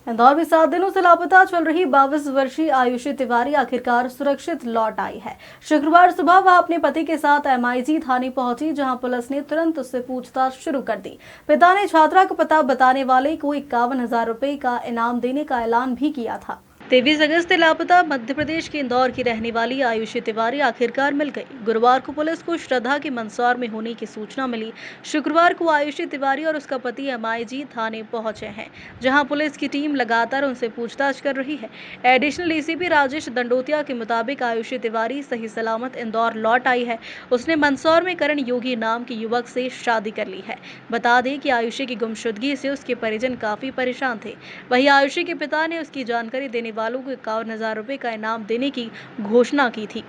इंदौर में 7 दिनों से लापता चल रही 22 वर्षीय आयुषी तिवारी आखिरकार सुरक्षित लौट आई है। शुक्रवार सुबह वह अपने पति के साथ MIG थाने पहुंची, जहां पुलिस ने तुरंत उससे पूछताछ शुरू कर दी। पिता ने छात्रा का पता बताने वाले को 51,000 रुपए का इनाम देने का ऐलान भी किया था। 23 अगस्त से लापता मध्य प्रदेश के इंदौर की रहने वाली आयुषी तिवारी आखिरकार मिल गई। गुरुवार को पुलिस को श्रद्धा के मंदसौर में होने की सूचना मिली। शुक्रवार को आयुषी तिवारी और उसका पति MIG थाने पहुंचे हैं, जहां पुलिस की टीम लगातार उनसे पूछताछ कर रही है। एडिशनल ACP राजेश दंडोतिया के मुताबिक आयुषी तिवारी सही सलामत इंदौर लौट आई है। उसने मंदसौर में करण योगी नाम के युवक से शादी कर ली है। बता दें कि आयुषी की गुमशुदगी से उसके परिजन काफी परेशान थे। वहीं आयुषी के पिता ने उसकी जानकारी देने वालों को 51,000 रुपए का इनाम देने की घोषणा की थी।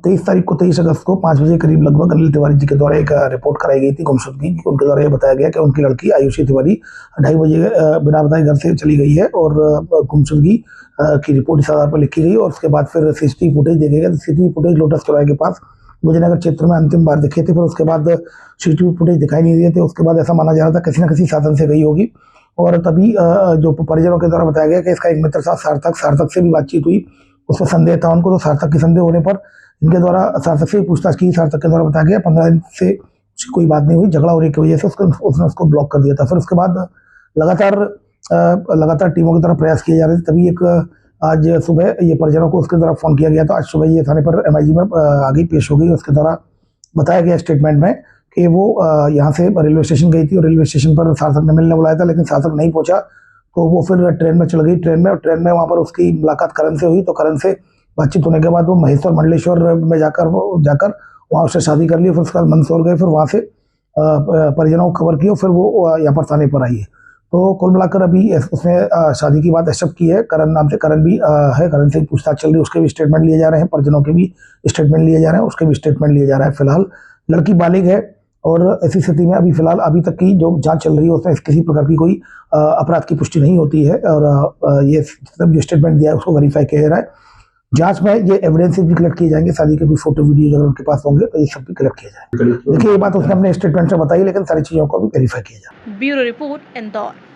23 अगस्त को 5 बजे करीब लगभग अनिल तिवारी जी के द्वारा एक रिपोर्ट कराई गई थी गुमशुदगी की। उनके द्वारा यह बताया गया कि उनकी लड़की आयुषी तिवारी 2:30 बजे बिना बताए घर से चली गई है और गुमशुदगी की रिपोर्ट इस आधार पर लिखी गई और उसके बाद फिर CCTV फुटेज देखे गए। CCTV फुटेज लोटस चौराहे के पास मुझनगर क्षेत्र में अंतिम बार दिखे थे, फिर उसके बाद CCTV फुटेज दिखाई नहीं दिए थे। उसके बाद ऐसा माना जा रहा था किसी न किसी साधन से गई होगी और तभी जो परिजनों के द्वारा बताया गया कि इसका एक मित्र था सार्थक से भी बातचीत हुई। उसमें संदेह था उनको, तो सार्थक के संदेह होने पर इनके द्वारा सार्थक से पूछताछ की। सार्थक के द्वारा बताया गया 15 दिन से कोई बात नहीं हुई, झगड़ा होने की वजह से उसने उसको ब्लॉक कर दिया था। फिर उसके बाद लगातार टीमों की तरफ प्रयास किए जा रहे थे। तभी एक आज सुबह ये परिजनों को उसके द्वारा फोन किया गया। तो आज सुबह ये थाने पर MIG में आगे पेश हो गई। उसके द्वारा बताया गया स्टेटमेंट में कि वो यहाँ से रेलवे स्टेशन गई थी और रेलवे स्टेशन पर सार्थक ने मिलने बुलाया था, लेकिन सार्थक नहीं पहुंचा। तो वो फिर ट्रेन में चल गई। ट्रेन में वहाँ पर उसकी मुलाकात करण से हुई। तो करण से बातचीत होने के बाद वो महेश्वर मंडलेश्वर में जाकर वहाँ उससे शादी कर ली। फिर उसके बाद मंदसौर गए, फिर वहाँ से परिजनों को खबर की और फिर वो यहाँ पर थाने पर आई है। तो कुल मिलाकर अभी उसने शादी की बात एक्सेप्ट की है। करण नाम से करण भी है, करण से पूछताछ चल रही है। उसके भी स्टेटमेंट लिए जा रहे हैं, परिजनों के भी स्टेटमेंट लिए जा रहे हैं, उसके भी स्टेटमेंट लिए जा रहा है। फिलहाल लड़की बालिग है और ऐसी स्थिति में अभी तक की जो जांच चल रही है उसमें किसी प्रकार की कोई अपराध की पुष्टि नहीं होती है और ये जो स्टेटमेंट दिया है उसको वेरीफाई किया जा रहा है। जांच में ये एविडेंसेस भी कलेक्ट किए जाएंगे, शादी के भी फोटो वीडियो अगर उनके पास होंगे तो ये सब भी कलेक्ट किया जाएगा। देखिए ये बात उसने अपने स्टेटमेंट से बताई, लेकिन सारी चीजों को भी वेरीफाई किया जाए। Bureau report Indore.